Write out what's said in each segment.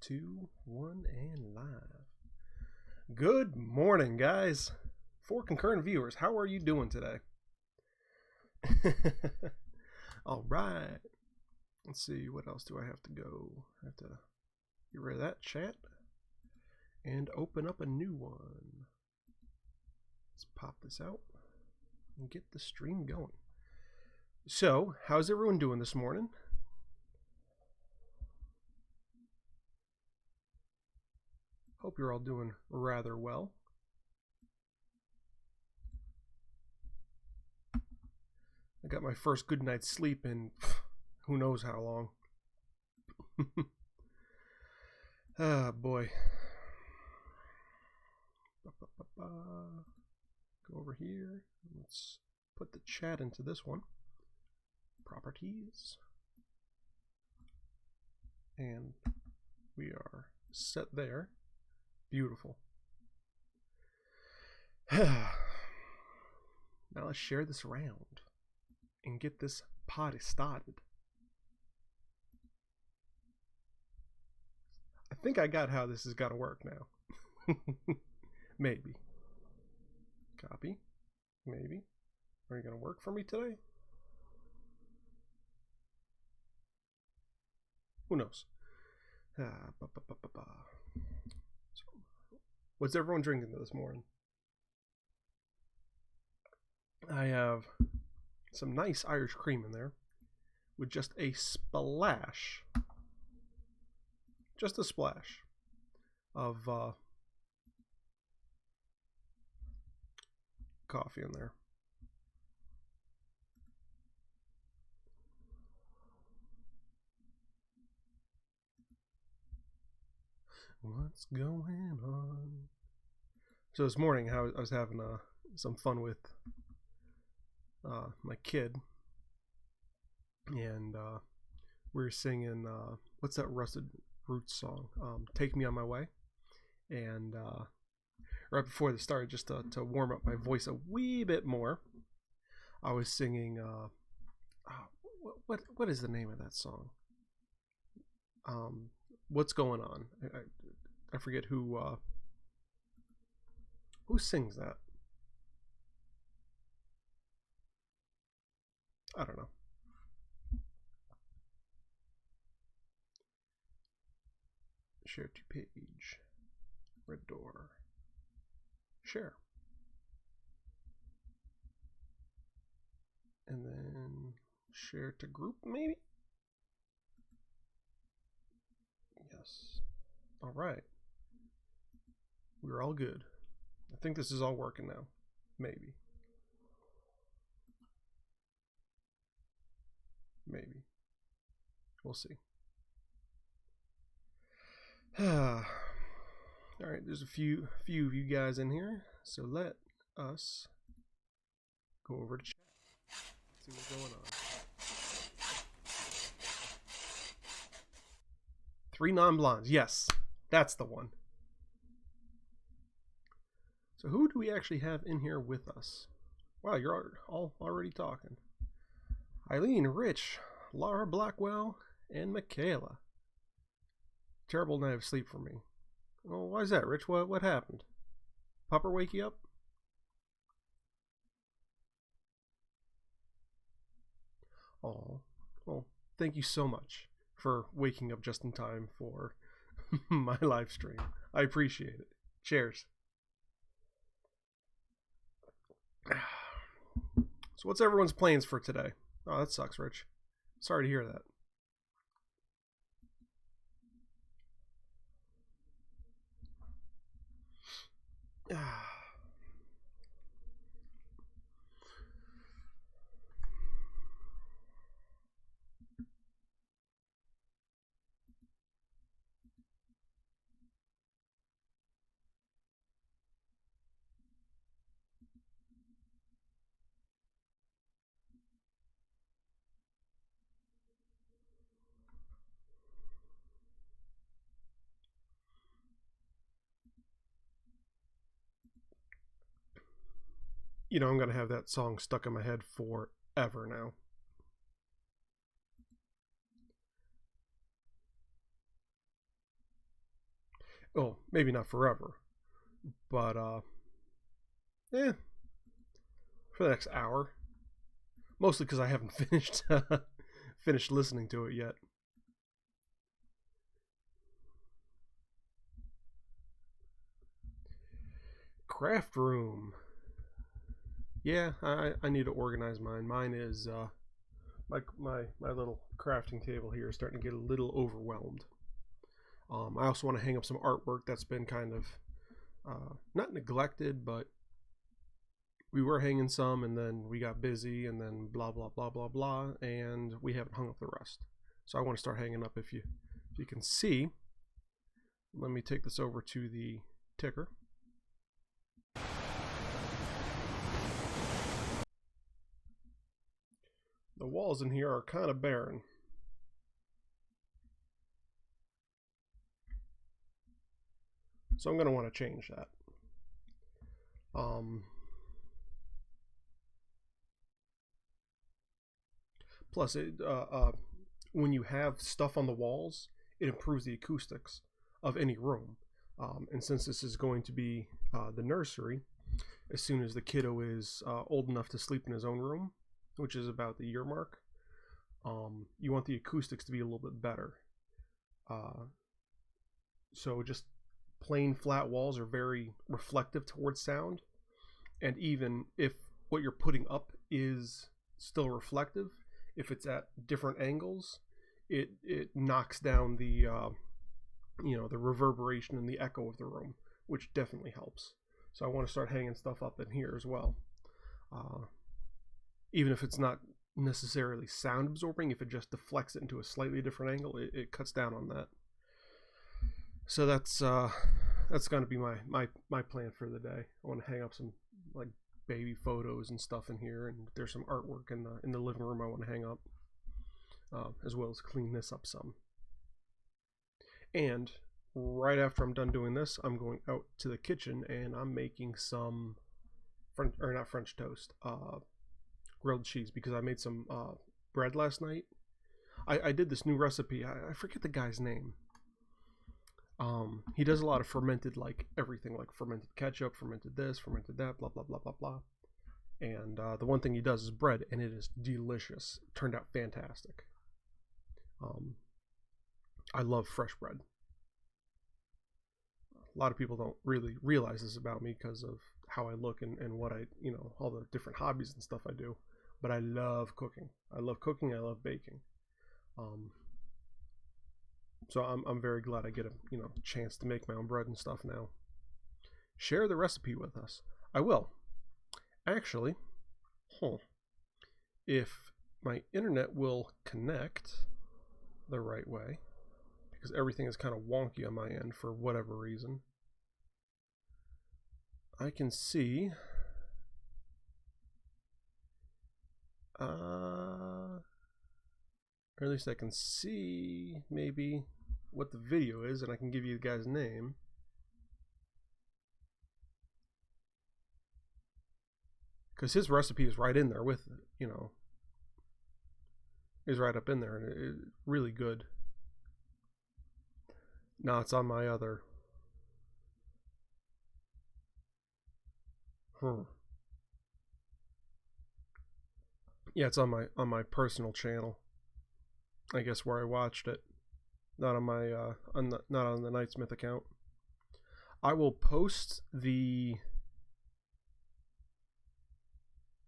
2, 1, and live. Good morning, guys. 4 concurrent viewers, how are you doing today? All right. Let's see, what else do I have to go? I have to get rid of that chat and open up a new one. Let's pop this out and get the stream going. So, how's everyone doing this morning? Hope you're all doing rather well. I got my first good night's sleep in who knows how long. Ah, boy. Go over here. Let's put the chat into this one. Properties. And we are set there. Beautiful. Now let's share this around and get this party started. I think I got how this is gonna work now. Maybe. Copy. Maybe. Are you gonna work for me today? Who knows? So, what's everyone drinking this morning? I have some nice Irish cream in there with just a splash, of coffee in there. What's going on? So this morning, I was having some fun with my kid, and we were singing what's that Rusted Roots song? "Take Me on My Way." And right before the start, just to warm up my voice a wee bit more, I was singing. What is the name of that song? What's going on? I forget who sings that. I don't know. Share to page. Red door. Share. And then share to group, maybe? Yes. All right. We're all good. I think this is all working now. Maybe. Maybe. We'll see. All right, there's a few of you guys in here, so let us go over to chat. See what's going on. 3 non-blondes. Yes, that's the one. So who do we actually have in here with us? Wow, you're all already talking. Eileen, Rich, Laura Blackwell, and Michaela. Terrible night of sleep for me. Oh, why is that, Rich? What happened? Pupper wake you up? Oh, well, thank you so much for waking up just in time for my live stream. I appreciate it. Cheers. So what's everyone's plans for today? Oh, that sucks, Rich. Sorry to hear that. You know, I'm going to have that song stuck in my head forever now. Oh, maybe not forever, but for the next hour. Mostly because I haven't finished listening to it yet. Craft room. Yeah, I need to organize mine. Mine is my little crafting table here is starting to get a little overwhelmed. I also want to hang up some artwork that's been kind of not neglected, but we were hanging some, and then we got busy, and then blah blah blah blah blah, and we haven't hung up the rest. So I want to start hanging up. If you can see, let me take this over to the ticker. The walls in here are kind of barren. So I'm going to want to change that. Plus, when you have stuff on the walls, it improves the acoustics of any room. And since this is going to be the nursery, as soon as the kiddo is old enough to sleep in his own room, which is about the year mark, you want the acoustics to be a little bit better. So just plain flat walls are very reflective towards sound, and even if what you're putting up is still reflective, if it's at different angles, it knocks down the the reverberation and the echo of the room, which definitely helps. So I want to start hanging stuff up in here as well. Even if it's not necessarily sound absorbing, if it just deflects it into a slightly different angle, it cuts down on that. So that's going to be my plan for the day. I want to hang up some like baby photos and stuff in here, and there's some artwork in the living room I want to hang up, as well as clean this up some. And right after I'm done doing this, I'm going out to the kitchen and I'm making some not French toast, grilled cheese, because I made some bread last night. I did this new recipe. I forget the guy's name. He does a lot of fermented, like everything, like fermented ketchup, fermented this, fermented that, blah blah blah blah blah. And the one thing he does is bread, and it is delicious. It turned out fantastic. I love fresh bread. A lot of people don't really realize this about me because of how I look and what I, all the different hobbies and stuff I do. But I love cooking. I love cooking. I love baking. So I'm very glad I get a chance to make my own bread and stuff now. Share the recipe with us. I will. Actually, if my internet will connect the right way, because everything is kind of wonky on my end for whatever reason, I can see or at least I can see maybe what the video is, and I can give you the guy's name. Because his recipe is right in there with it, is right up in there, and it's really good. Now it's on my other. Yeah, it's on my personal channel. I guess where I watched it, not on my not on the Nightsmith account. I will post the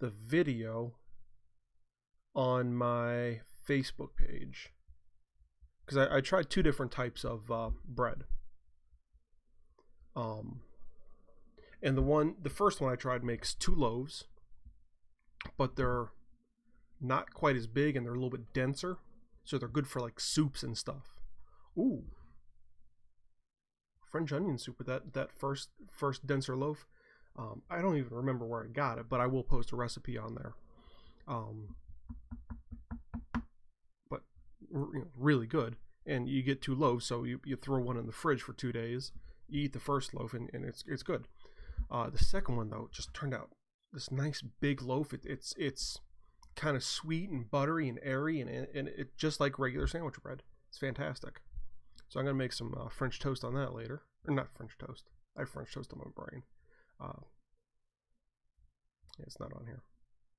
video on my Facebook page, because I tried two different types of bread. And the first one I tried makes 2 loaves, but they're not quite as big and they're a little bit denser, so they're good for like soups and stuff. Ooh, French onion soup with that first denser loaf. I don't even remember where I got it, but I will post a recipe on there. But really good, and you get 2 loaves, so you throw one in the fridge for 2 days. You eat the first loaf, and it's good. The second one though just turned out this nice big loaf. It's kind of sweet and buttery and airy, and it just like regular sandwich bread. It's fantastic. So I'm gonna make some French toast on that later. or not French toast. I have French toast on my brain. Yeah, it's not on here.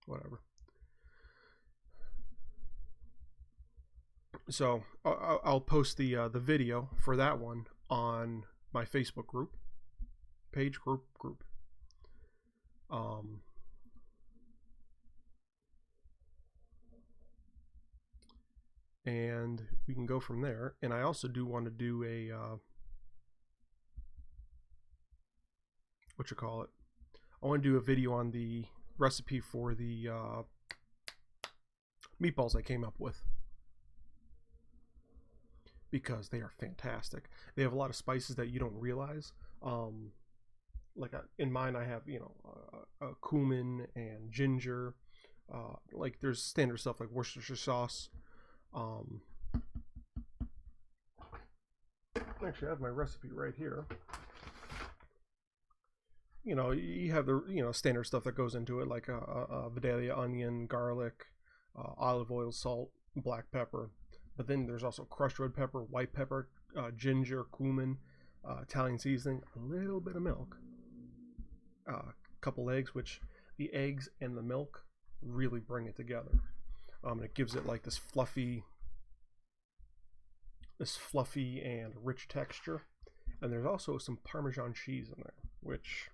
Whatever. So I'll post the video for that one on my Facebook group, page group. And we can go from there. And I also do want to do a I want to do a video on the recipe for the meatballs I came up with, because they are fantastic. They have a lot of spices that you don't realize. Like in mine, I have cumin and ginger. Like there's standard stuff like Worcestershire sauce. Actually, I have my recipe right here. You have the standard stuff that goes into it, like Vidalia, onion, garlic, olive oil, salt, black pepper. But then there's also crushed red pepper, white pepper, ginger, cumin, Italian seasoning, a little bit of milk, a couple eggs, which the eggs and the milk really bring it together. And it gives it like this fluffy and rich texture. And there's also some Parmesan cheese in there, which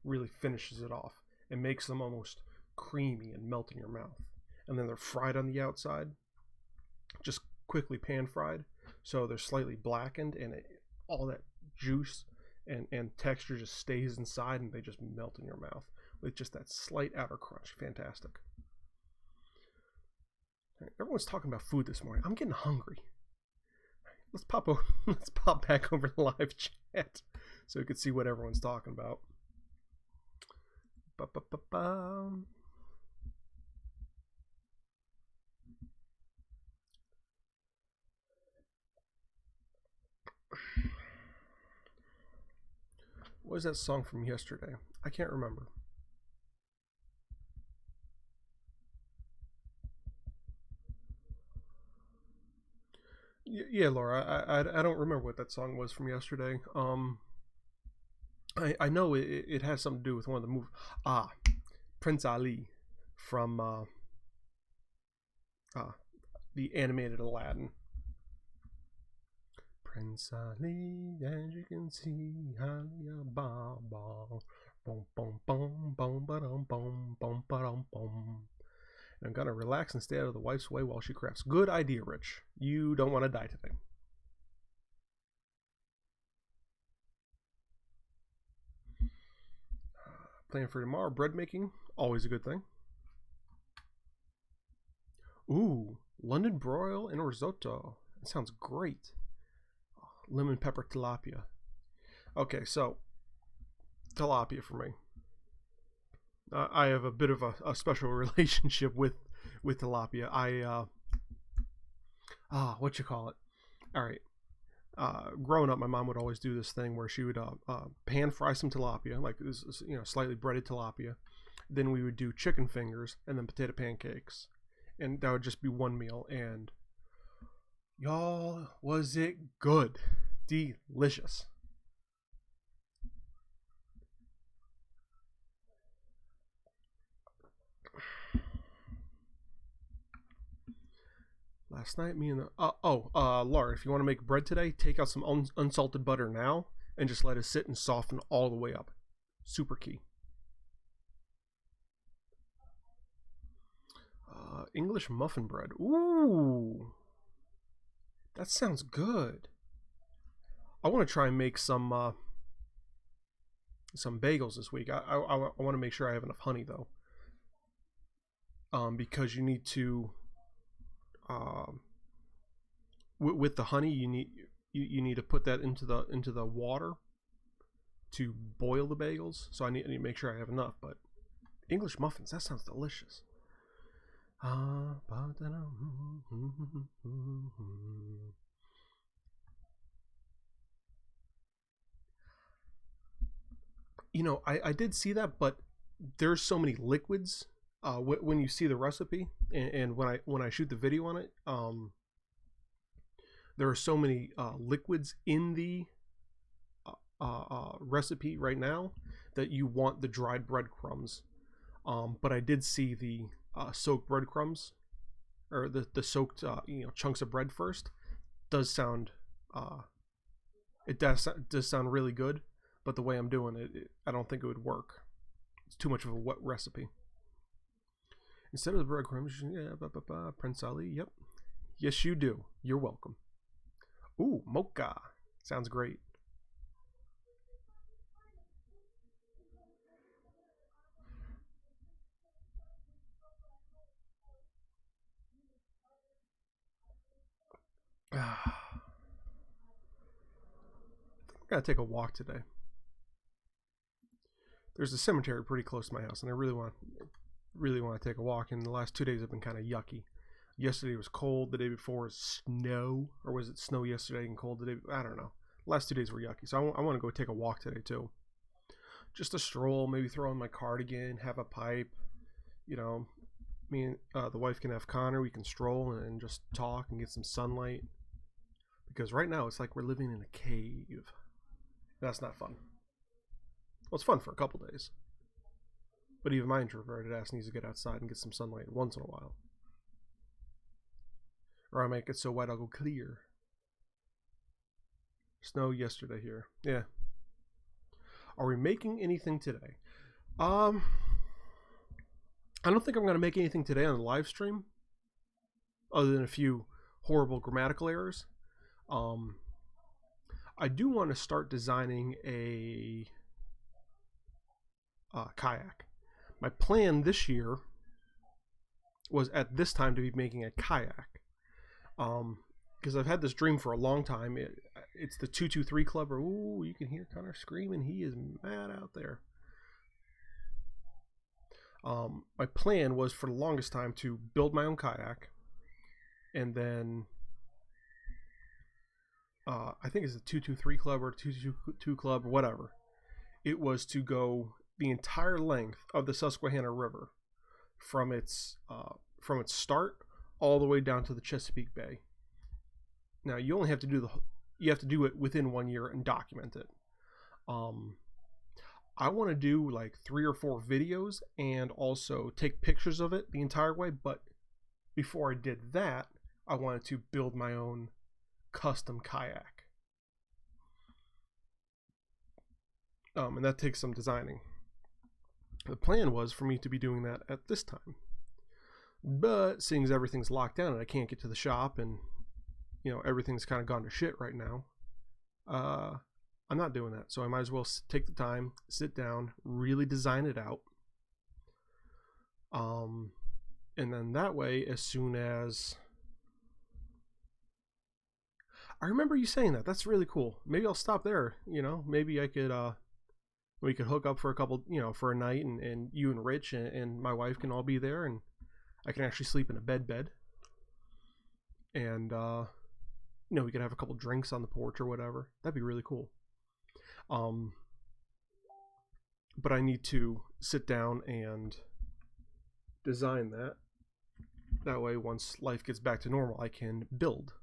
really finishes it off and makes them almost creamy and melt in your mouth. And then they're fried on the outside, just quickly pan fried, so they're slightly blackened, and all that juice and texture just stays inside, and they just melt in your mouth with just that slight outer crunch. Fantastic. Right, everyone's talking about food this morning. I'm getting hungry. Let's pop back over the live chat so we can see what everyone's talking about. What was that song from yesterday? I can't remember. Yeah, Laura, I don't remember what that song was from yesterday. I know it has something to do with one of the movies. Prince Ali from the animated Aladdin. Prince Ali, as you can see, Alibaba, boom, boom, boom, boom, ba-dum, boom, boom, ba-dum, boom. And I'm gonna relax and stay out of the wife's way while she crafts. Good idea, Rich. You don't want to die today. Plan for tomorrow. Bread making, always a good thing. Ooh, London broil and risotto. That sounds great. Lemon pepper tilapia. Okay, so tilapia for me. I have a bit of a special relationship with tilapia. What you call it? All right. Growing up, my mom would always do this thing where she would pan fry some tilapia, like this, slightly breaded tilapia. Then we would do chicken fingers and then potato pancakes, and that would just be one meal. And y'all, was it good? Delicious. Last night, me and Laura, if you want to make bread today, take out some unsalted butter now and just let it sit and soften all the way up. Super key. English muffin bread. Ooh, that sounds good. I want to try and make some bagels this week. I want to make sure I have enough honey though, because you need to. With the honey, you need to put that into the water to boil the bagels. So I need to make sure I have enough. But English muffins, that sounds delicious. I did see that, but there's so many liquids when you see the recipe, and when I shoot the video on it, there are so many liquids in the recipe right now that you want the dried breadcrumbs. But I did see the soaked breadcrumbs, or the soaked chunks of bread first. Does sound it does sound really good, but the way I'm doing it, I don't think it would work. It's too much of a wet recipe. Instead of the breadcrumbs, yeah, Prince Ali, yep. Yes, you do. You're welcome. Ooh, mocha. Sounds great. I'm gonna take a walk today. There's a cemetery pretty close to my house, and I really want to take a walk. And the last 2 days have been kind of yucky. Yesterday was cold. The day before was snow, or was it snow yesterday and cold the day? I don't know. The last 2 days were yucky, so I want to go take a walk today too. Just a stroll, maybe throw on my cardigan, have a pipe. You know, me and the wife can have Connor. We can stroll and just talk and get some sunlight. Because right now it's like we're living in a cave. That's not fun. Well, it's fun for a couple days. But even my introverted ass needs to get outside and get some sunlight once in a while. Or I might get so wet I'll go clear. Snow yesterday here. Yeah. Are we making anything today? I don't think I'm going to make anything today on the live stream. Other than a few horrible grammatical errors. I do want to start designing a kayak. My plan this year was at this time to be making a kayak. Because I've had this dream for a long time. It's the 223 Club. Ooh, you can hear Connor screaming. He is mad out there. My plan was for the longest time to build my own kayak, and then I think it's a 223 Club or 222 Club or whatever. It was to go the entire length of the Susquehanna River from its start all the way down to the Chesapeake Bay. Now you only have to do it within 1 year and document it. I want to do like 3 or 4 videos and also take pictures of it the entire way. But before I did that, I wanted to build my own custom kayak. And that takes some designing. The plan was for me to be doing that at this time. But seeing as everything's locked down and I can't get to the shop and everything's kind of gone to shit right now, I'm not doing that. So I might as well take the time, sit down, really design it out. And then that way, as soon as I remember you saying that, that's really cool. Maybe I'll stop there. Maybe I could we could hook up for a couple, for a night, and you and Rich and my wife can all be there, and I can actually sleep in a bed, and we could have a couple drinks on the porch or whatever. That'd be really cool. But I need to sit down and design that. That way, once life gets back to normal, I can build.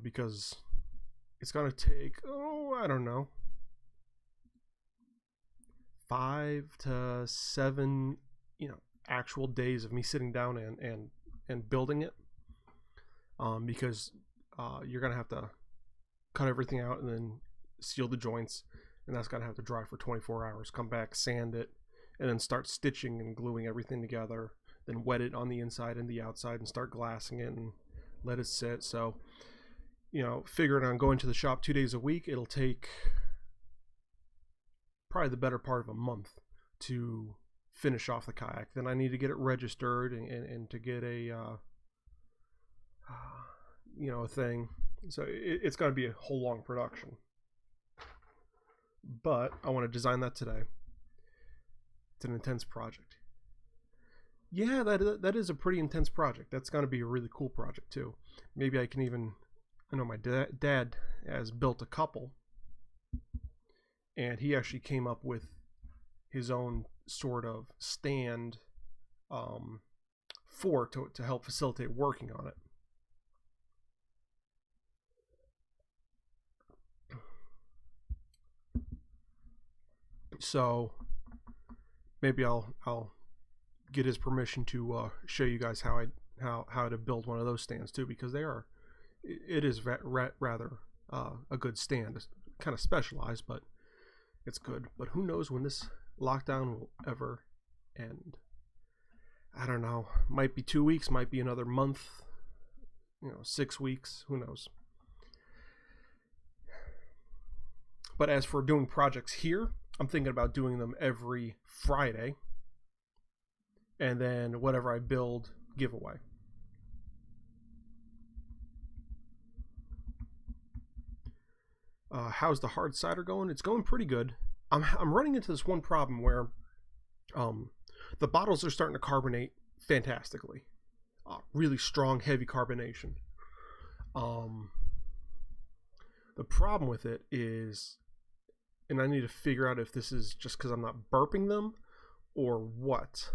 Because it's going to take, I don't know, 5 to 7, actual days of me sitting down and building it. Because you're going to have to cut everything out and then seal the joints, and that's going to have to dry for 24 hours. Come back, sand it, and then start stitching and gluing everything together. Then wet it on the inside and the outside and start glassing it and let it sit. So, figuring on going to the shop 2 days a week, it'll take probably the better part of a month to finish off the kayak. Then I need to get it registered and to get a a thing. So it's going to be a whole long production. But I want to design that today. It's an intense project. Yeah, that is a pretty intense project. That's going to be a really cool project too. Maybe I can even, I know my dad has built a couple, and he actually came up with his own sort of stand to help facilitate working on it. So maybe I'll get his permission to show you guys how to build one of those stands too, because it is rather a good stand. It's kind of specialized, but it's good. But who knows when this lockdown will ever end? I don't know. Might be 2 weeks, might be another month, 6 weeks, who knows. But as for doing projects here, I'm thinking about doing them every Friday, and then whatever I build, giveaway. How's the hard cider going? It's going pretty good. I'm running into this one problem where the bottles are starting to carbonate fantastically. Really strong, heavy carbonation. The problem with it is, and I need to figure out if this is just because I'm not burping them or what,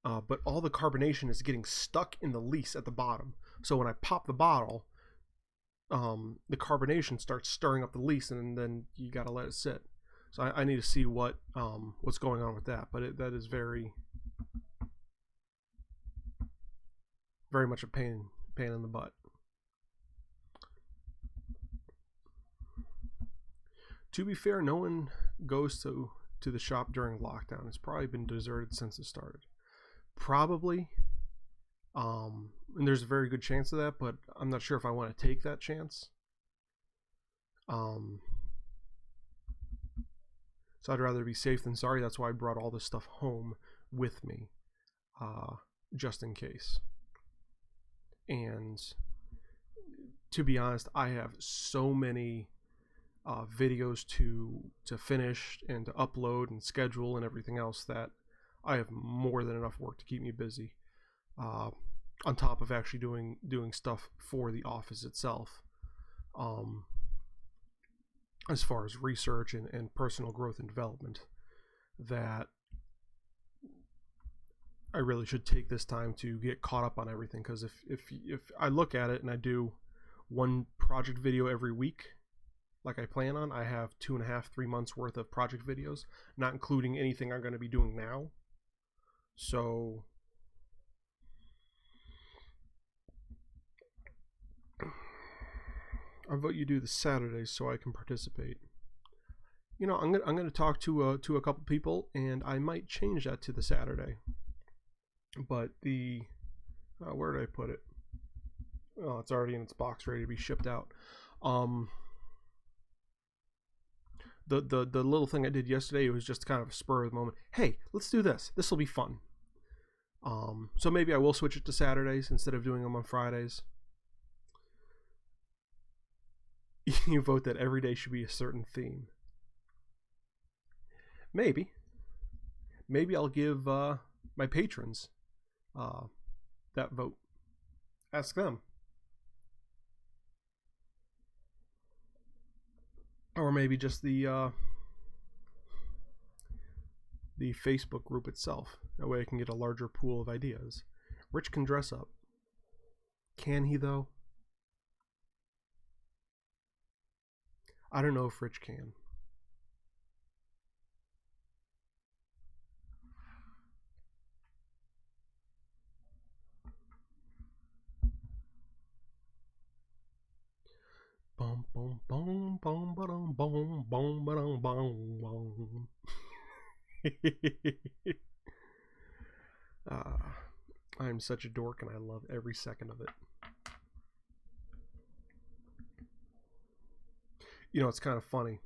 but all the carbonation is getting stuck in the lees at the bottom. So when I pop the bottle, the carbonation starts stirring up the lees, and then you gotta let it sit. So I need to see what's going on with that. But that is very, very much a pain in the butt. To be fair, no one goes to the shop during lockdown. It's probably been deserted since it started. Probably. And there's a very good chance of that, but I'm not sure if I want to take that chance. So I'd rather be safe than sorry. That's why I brought all this stuff home with me, just in case. And to be honest, I have so many videos to finish and to upload and schedule and everything else that I have more than enough work to keep me busy, on top of actually doing stuff for the office itself, as far as research and personal growth and development, that I really should take this time to get caught up on everything. Because if I look at it and I do one project video every week like I plan on, I have 2.5-3 months worth of project videos, not including anything I'm going to be doing now. So I vote you do the Saturdays so I can participate. I'm going to talk to a couple people, and I might change that to the Saturday. But where did I put it? Oh, it's already in its box, ready to be shipped out. The little thing I did yesterday, it was just kind of a spur of the moment. Hey, let's do this. This will be fun. So maybe I will switch it to Saturdays instead of doing them on Fridays. You vote that every day should be a certain theme. Maybe I'll give my patrons that vote. Ask them. Or maybe just the Facebook group itself. That way I can get a larger pool of ideas. Rich can dress up. Can he, though? I don't know if Rich can. Bum bum bum bum bum bum bum bum bum. I'm such a dork, and I love every second of it. It's kind of funny.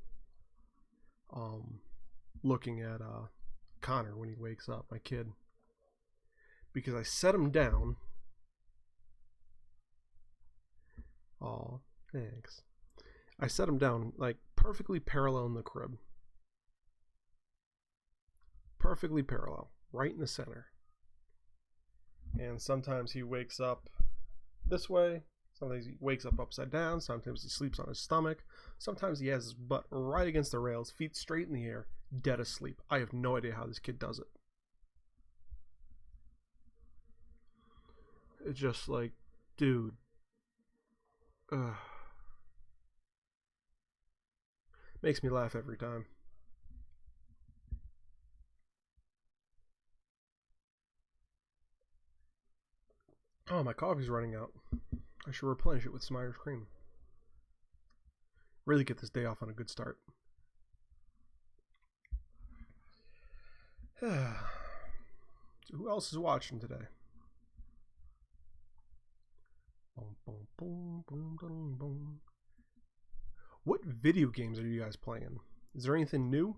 Looking at Connor when he wakes up, my kid, because I set him down. Aw, thanks. I set him down like perfectly parallel in the crib. Perfectly parallel, right in the center. And sometimes he wakes up this way, Sometimes he wakes up upside down. Sometimes he sleeps on his stomach. Sometimes he has his butt right against the rails, feet straight in the air, dead asleep. I have no idea how this kid does it. It's just like, dude. Makes me laugh every time. Oh, my coffee's running out. I should replenish it with some Irish cream. Really get this day off on a good start. So who else is watching today? What video games are you guys playing? Is there anything new?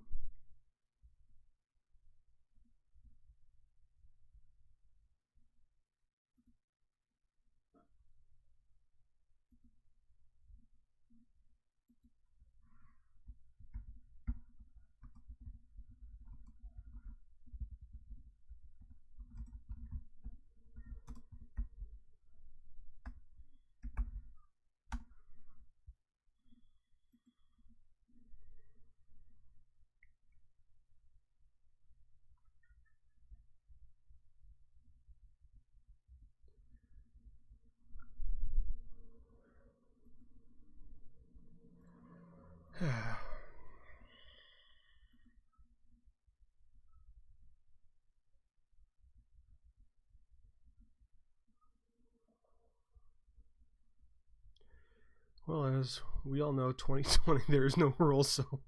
Well, as we all know, 2020, there is no rules, so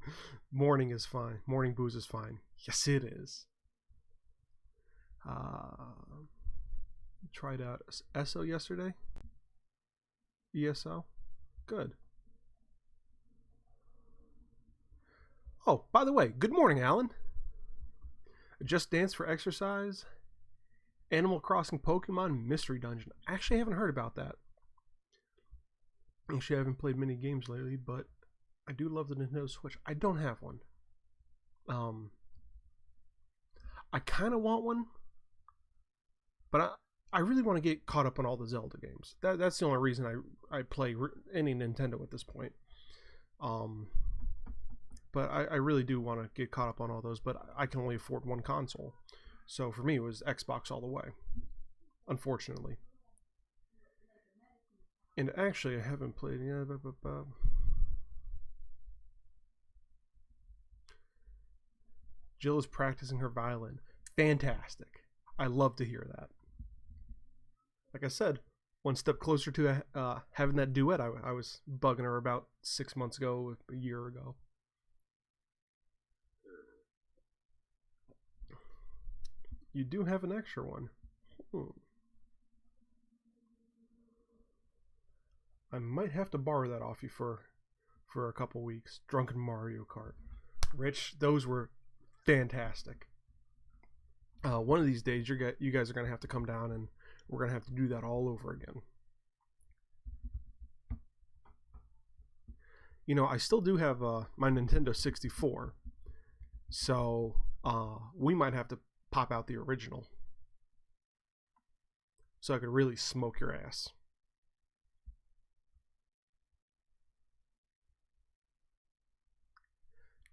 morning is fine. Morning booze is fine. Yes, it is. Tried out ESO yesterday. ESO. Good. Oh, by the way, good morning, Alan. Just Dance for exercise. Animal Crossing Pokemon Mystery Dungeon. I actually haven't heard about that. Actually, I haven't played many games lately, but I do love the Nintendo Switch. I don't have one. I kind of want one, but I really want to get caught up on all the Zelda games. That's the only reason I play any Nintendo at this point. But I really do want to get caught up on all those, but I can only afford one console. So for me, it was Xbox all the way, unfortunately. And actually, I haven't played. Yeah, Jill is practicing her violin. Fantastic. I love to hear that. Like I said, one step closer to having that duet I was bugging her about 6 months ago, a year ago. You do have an extra one. I might have to borrow that off you for a couple weeks. Drunken Mario Kart. Rich, those were fantastic. One of these days, you guys are going to have to come down and we're going to have to do that all over again. You know, I still do have my Nintendo 64. So we might have to pop out the original. So I could really smoke your ass.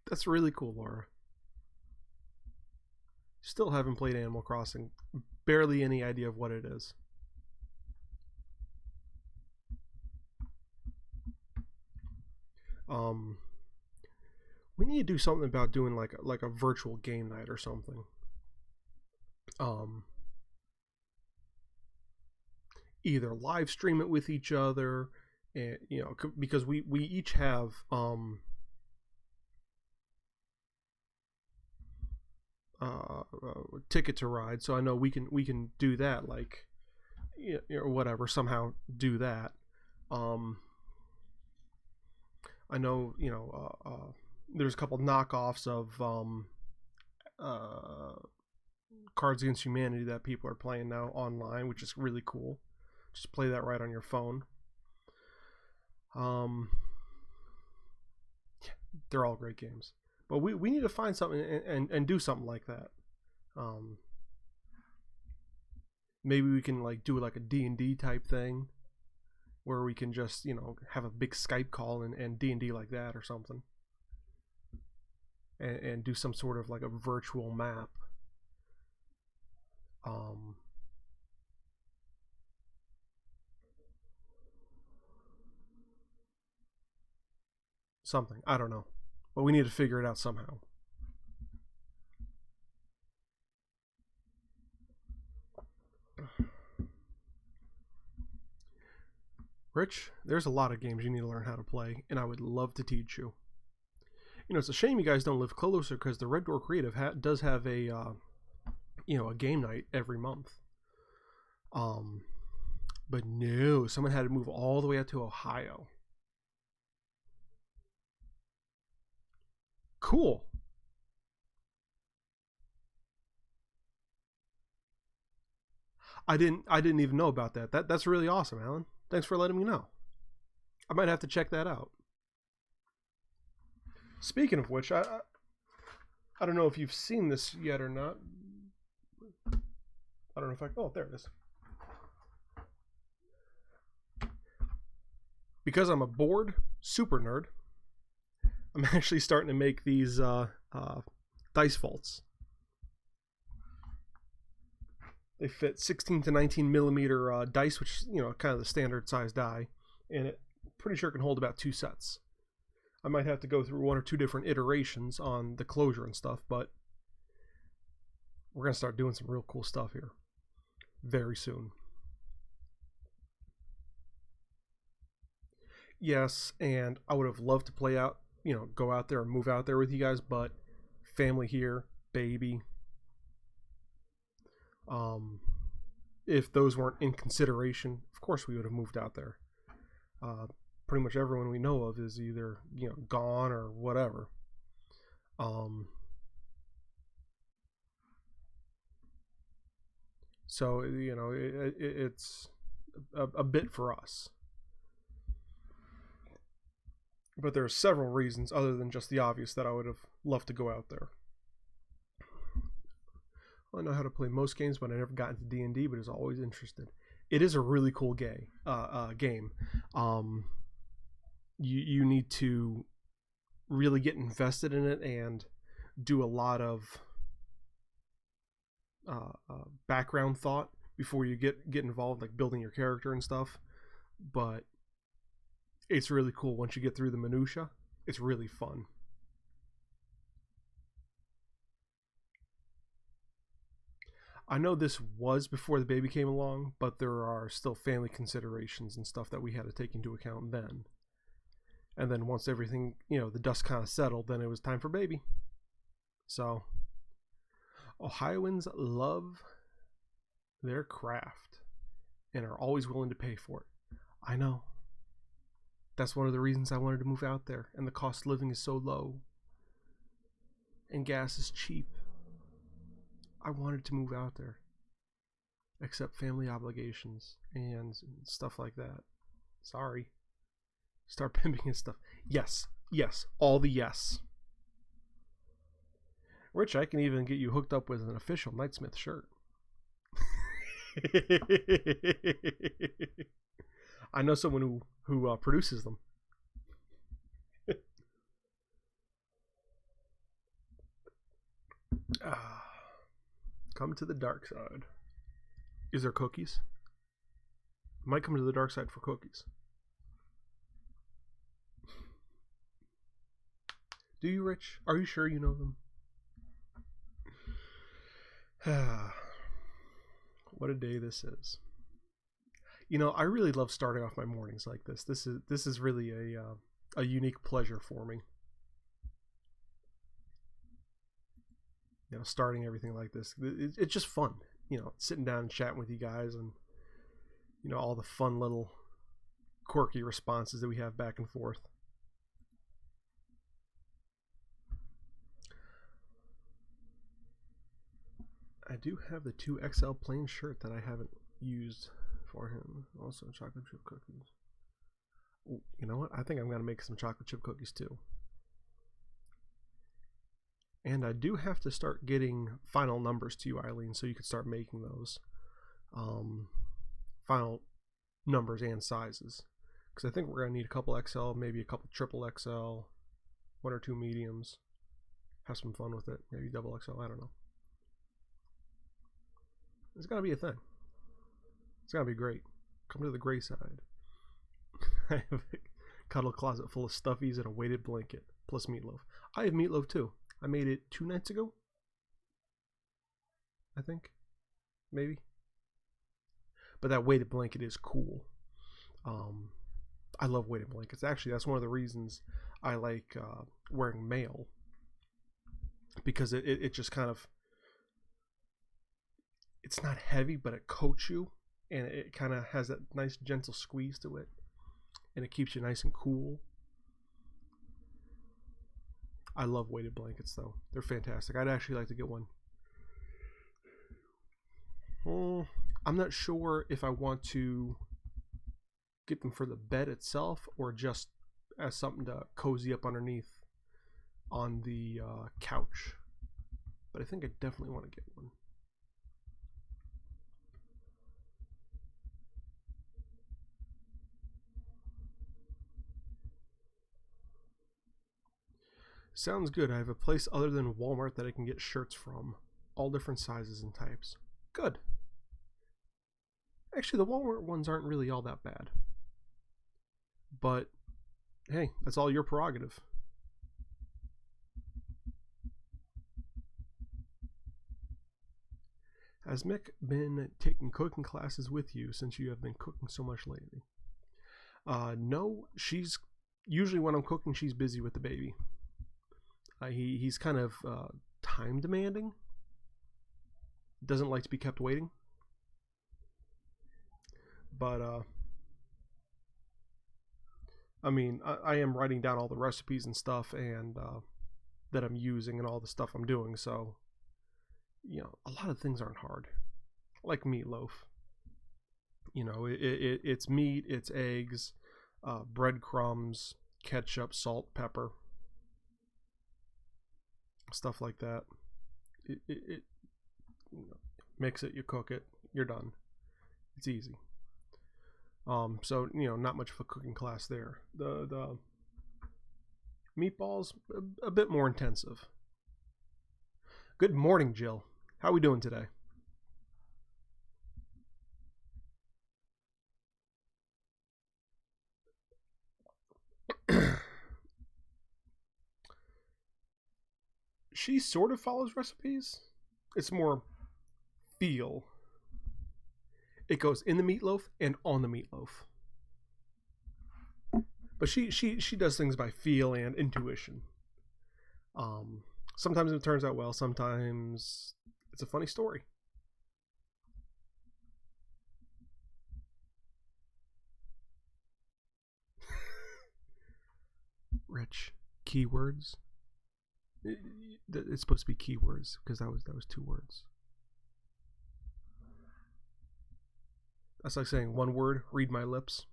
That's really cool, Laura. Still haven't played Animal Crossing. Barely any idea of what it is. We need to do something about doing like a virtual game night or something. Either live stream it with each other, and you know, because we each have Ticket to Ride, so I know we can do that, like, you know, whatever, somehow do that. I know, you know, there's a couple knockoffs of Cards Against Humanity that people are playing now online, which is really cool. Just play that right on your phone. They're all great games. But we need to find something and do something like that. Maybe we can like do like a D&D type thing. where we can just, have a big Skype call and D&D like that or something. And do some sort of like a virtual map. Something. I don't know. But we need to figure it out somehow. Rich, there's a lot of games you need to learn how to play, and I would love to teach you. It's a shame you guys don't live closer, because the Red Door Creative does have a, a game night every month. But no, someone had to move all the way out to Ohio. Cool. I didn't even know about that. That's really awesome, Alan. Thanks for letting me know. I might have to check that out. Speaking of which, I don't know if you've seen this yet or not. I don't know if oh, there it is. Because I'm a bored super nerd, I'm actually starting to make these dice vaults. They fit 16 to 19 millimeter dice, which is, kind of the standard size die, and it pretty sure can hold about 2 sets. I might have to go through 1 or 2 different iterations on the closure and stuff, but we're going to start doing some real cool stuff here very soon. Yes, and I would have loved to play out, go out there and move out there with you guys, but family here, baby. If those weren't in consideration, of course we would have moved out there. Pretty much everyone we know of is either, gone or whatever. So, it's a bit for us. But there are several reasons other than just the obvious that I would have loved to go out there. I know how to play most games, but I never got into D&D, but was always interested. It is a really cool game. You need to really get invested in it and do a lot of background thought before you get involved, like building your character and stuff. But it's really cool once you get through the minutia. It's really fun. I know this was before the baby came along, but there are still family considerations and stuff that we had to take into account then. And then once everything, the dust kind of settled, then it was time for baby. So, Ohioans love their craft and are always willing to pay for it. I know. That's one of the reasons I wanted to move out there, and the cost of living is so low. And gas is cheap. I wanted to move out there, accept family obligations and stuff like that. Sorry. Start pimping and stuff. Yes, all the yes. Rich, I can even get you hooked up with an official Knightsmith shirt. I know someone who produces them. Come to the dark side. Is there cookies? I might come to the dark side for cookies. Do you, Rich? Are you sure you know them? What a day this is. I really love starting off my mornings like this. This is really a unique pleasure for me. Starting everything like this. It's just fun. Sitting down and chatting with you guys and, all the fun little quirky responses that we have back and forth. I do have the 2XL plain shirt that I haven't used for him. Also chocolate chip cookies. Ooh, you know what? I think I'm going to make some chocolate chip cookies too. And I do have to start getting final numbers to you, Eileen, so you could start making those. Final numbers and sizes. because I think we're going to need a couple XL, maybe a couple triple XL, 1 or 2 mediums. Have some fun with it. Maybe double XL, I don't know. It's got to be a thing. It's got to be great. Come to the gray side. I have a cuddle closet full of stuffies and a weighted blanket, plus meatloaf. I have meatloaf too. I made it 2 nights ago, I think. Maybe. But that weighted blanket is cool. I love weighted blankets. Actually, that's one of the reasons I like wearing mail. Because it just kind of, it's not heavy, but it coats you. And it kind of has that nice gentle squeeze to it. And it keeps you nice and cool. I love weighted blankets though. They're fantastic. I'd actually like to get one. I'm not sure if I want to get them for the bed itself or just as something to cozy up underneath on the couch. But I think I definitely want to get one. Sounds good. I have a place other than Walmart that I can get shirts from. All different sizes and types. Good. Actually, the Walmart ones aren't really all that bad. But, hey, that's all your prerogative. Has Mick been taking cooking classes with you since you have been cooking so much lately? No, she's usually when I'm cooking, she's busy with the baby. He's kind of time demanding. Doesn't like to be kept waiting. But I mean, I am writing down all the recipes and stuff and that I'm using and all the stuff I'm doing. So, you know, a lot of things aren't hard. Like meatloaf. You know, it's meat, it's eggs, breadcrumbs, ketchup, salt, pepper, stuff like that. You know, mix it, you cook it, you're done. It's easy. So you know, not much of a cooking class there. The meatballs a bit more intensive. Good morning, Jill. How are we doing today? She sort of follows recipes. It's more feel. It goes in the meatloaf and on the meatloaf. But she does things by feel and intuition. Sometimes it turns out well. Sometimes it's a funny story. Rich keywords. It's supposed to be keywords because that was 2 words. That's like saying 1 word, read my lips.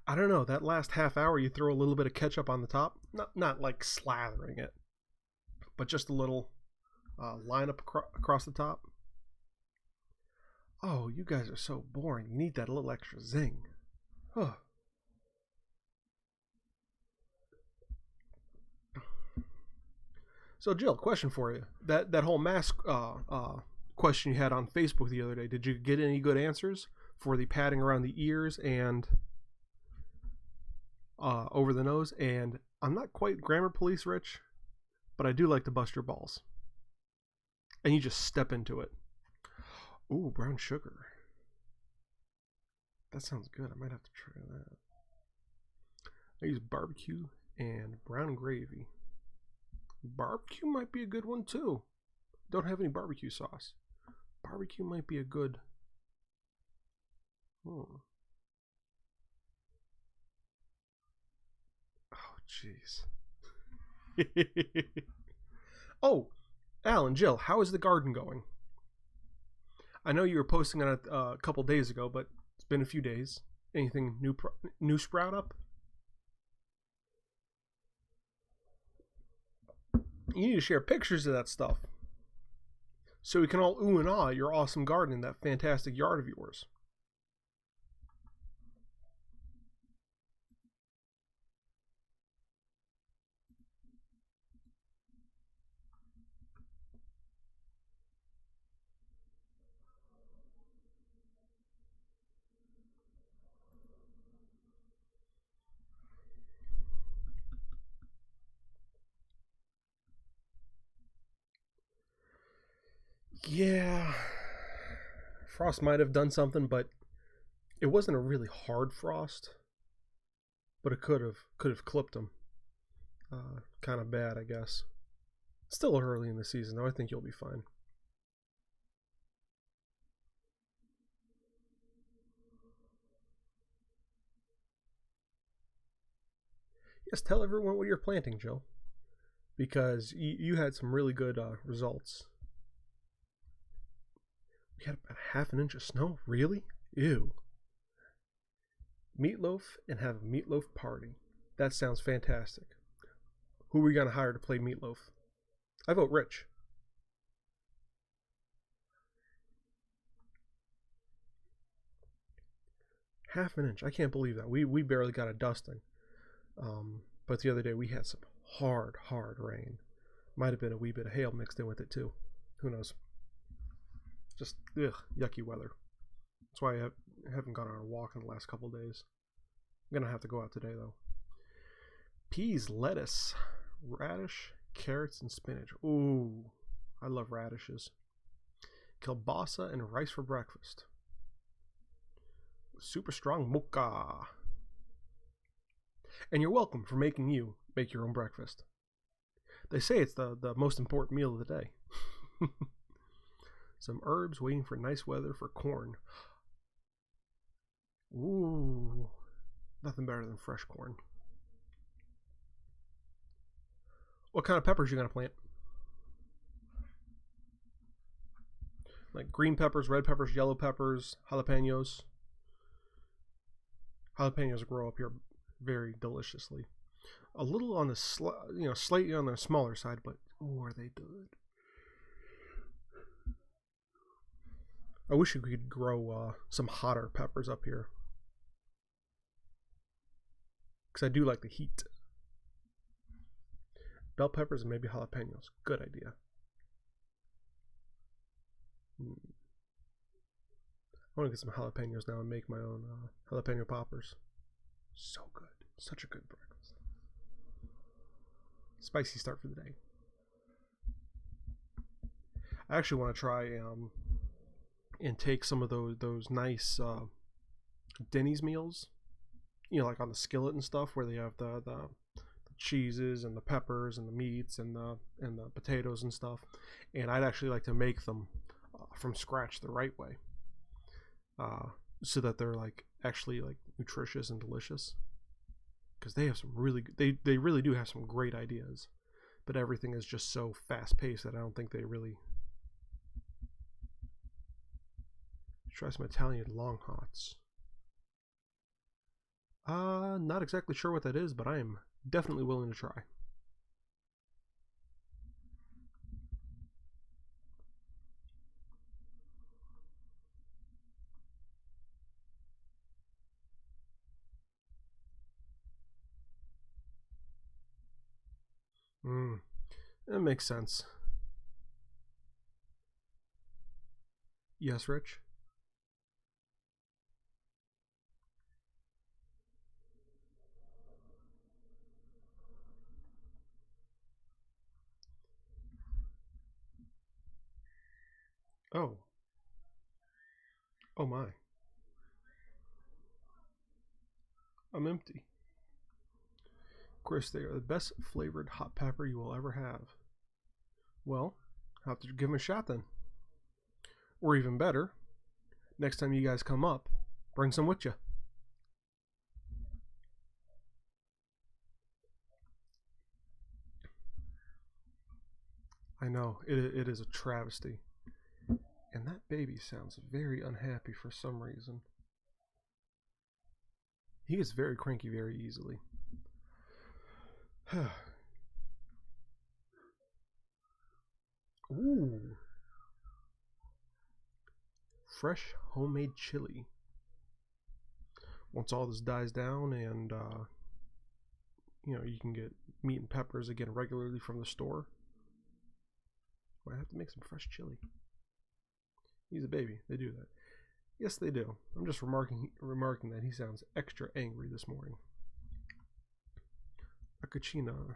I don't know, that last half hour you throw a little bit of ketchup on the top. Not like slathering it, but just a little line up across the top. Oh, you guys are so boring. You need that little extra zing. Oh. So, Jill, question for you. That whole mask question you had on Facebook the other day, did you get any good answers for the padding around the ears and over the nose? And I'm not quite grammar police, Rich, but I do like to bust your balls. And you just step into it. Ooh, brown sugar. That sounds good. I might have to try that. I use barbecue and brown gravy. Barbecue might be a good one too. Don't have any barbecue sauce. Barbecue might be a good. Oh, jeez. Oh, Alan, Jill, how is the garden going? I know you were posting on it a couple days ago, but it's been a few days. Anything new sprout up? You need to share pictures of that stuff. so we can all ooh and ah your awesome garden in that fantastic yard of yours. Yeah, frost might have done something, but it wasn't a really hard frost. But it could have clipped them. Kind of bad, I guess. Still early in the season, though. I think you'll be fine. Yes, tell everyone what you're planting, Joe, because you had some really good results. We had about half an inch of snow. Really? Ew. Meatloaf and have a meatloaf party. That sounds fantastic. Who are we gonna hire to play Meatloaf? I vote Rich. Half an inch. I can't believe that. We barely got a dusting. But the other day we had some hard rain. Might have been a wee bit of hail mixed in with it too. Who knows? Just yucky weather. That's why I haven't gone on a walk in the last couple days. I'm gonna have to go out today though. Peas, lettuce, radish, carrots, and spinach. Ooh, I love radishes. Kielbasa and rice for breakfast. Super strong mocha. And you're welcome for making you make your own breakfast. They say it's the most important meal of the day. Some herbs waiting for nice weather for corn. Ooh, nothing better than fresh corn. What kind of peppers you gonna plant? Like green peppers, red peppers, yellow peppers, jalapenos. Jalapenos grow up here very deliciously. A little on the slightly on the smaller side, but are they good? I wish we could grow some hotter peppers up here, because I do like the heat. Bell peppers and maybe jalapenos. Good idea. I want to get some jalapenos now and make my own jalapeno poppers. So good. Such a good breakfast. Spicy start for the day. I actually want to try and take some of those nice Denny's meals, like on the skillet and stuff, where they have the cheeses and the peppers and the meats and the potatoes and stuff. And I'd actually like to make them from scratch the right way, so that they're actually nutritious and delicious. Because they have some they really do have some great ideas, but everything is just so fast paced that I don't think they really. Try some Italian long hots. Not exactly sure what that is, but I am definitely willing to try. That makes sense. Yes, Rich? Oh. Oh my. I'm empty. Of course, they are the best flavored hot pepper you will ever have. Well, I'll have to give them a shot then. Or even better, next time you guys come up, bring some with you. I know, it is a travesty. And that baby sounds very unhappy for some reason. He gets very cranky very easily. Ooh. fresh homemade chili. Once all this dies down and you can get meat and peppers again regularly from the store, I have to make some fresh chili. He's a baby. They do that. Yes, they do. I'm just remarking that he sounds extra angry this morning. A Cucina.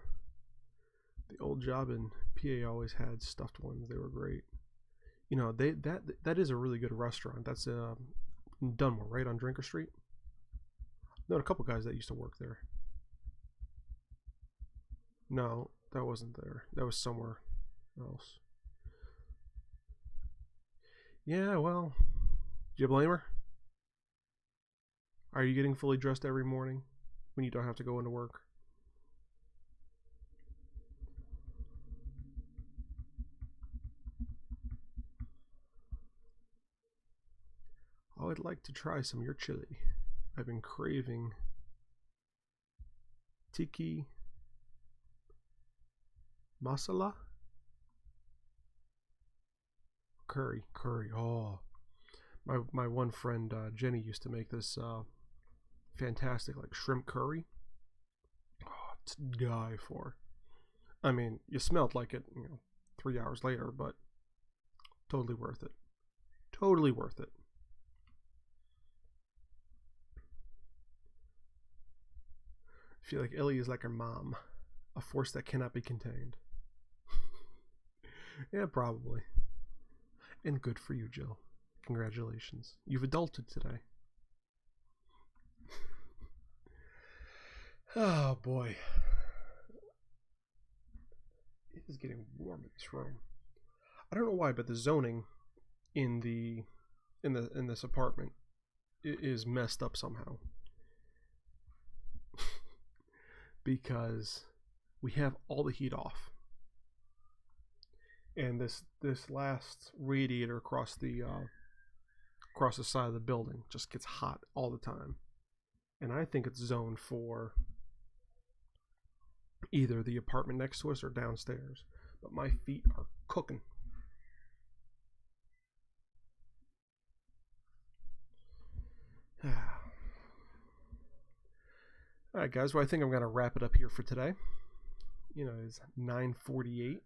The old job in PA always had stuffed ones. They were great. That is a really good restaurant. That's in Dunmore, right on Drinker Street. I know a couple guys that used to work there. No, that wasn't there. That was somewhere else. Yeah, well, do you blame her? Are you getting fully dressed every morning when you don't have to go into work? I would like to try some of your chili. I've been craving tiki masala curry. Oh, my one friend Jenny used to make this fantastic like shrimp curry. Oh, to die for. I mean, you smelled like it 3 hours later, but totally worth it. Totally worth it. I feel like Ellie is like her mom, a force that cannot be contained. Yeah, probably. And good for you, Jill. Congratulations. You've adulted today. Oh boy. It is getting warm in this room. I don't know why, but the zoning in this apartment is messed up somehow. Because we have all the heat off, and this last radiator across the side of the building just gets hot all the time, and I think it's zoned for either the apartment next to us or downstairs, but my feet are cooking. Alright guys, well I think I'm going to wrap it up here for today. It's 9:48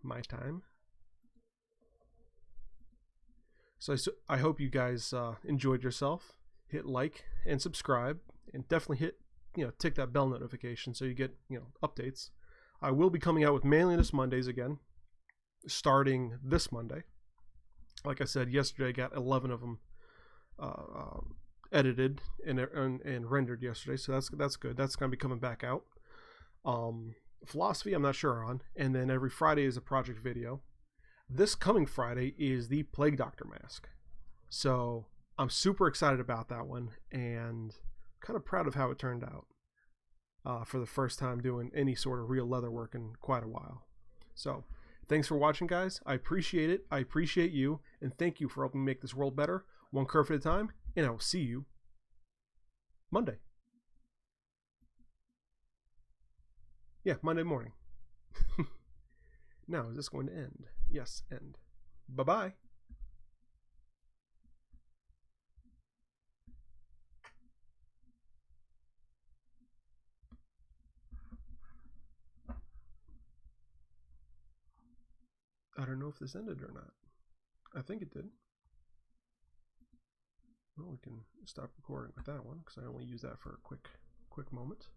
my time. So I hope you guys enjoyed yourself. Hit like and subscribe, and definitely hit tick that bell notification so you get updates. I will be coming out with Manliness Mondays again, starting this Monday. Like I said, yesterday I got 11 of them edited and rendered yesterday, so that's good. That's gonna be coming back out. Philosophy I'm not sure on, and then every Friday is a project video. This coming Friday is the Plague Doctor mask, so I'm super excited about that one and kind of proud of how it turned out for the first time doing any sort of real leather work in quite a while. So thanks for watching, guys. I appreciate it. I appreciate you, and thank you for helping make this world better, one kerf at a time, and I will see you Monday. Yeah, Monday morning. Now, is this going to end? Yes, end. Bye-bye. I don't know if this ended or not. I think it did. Well, we can stop recording with that one because I only use that for a quick moment.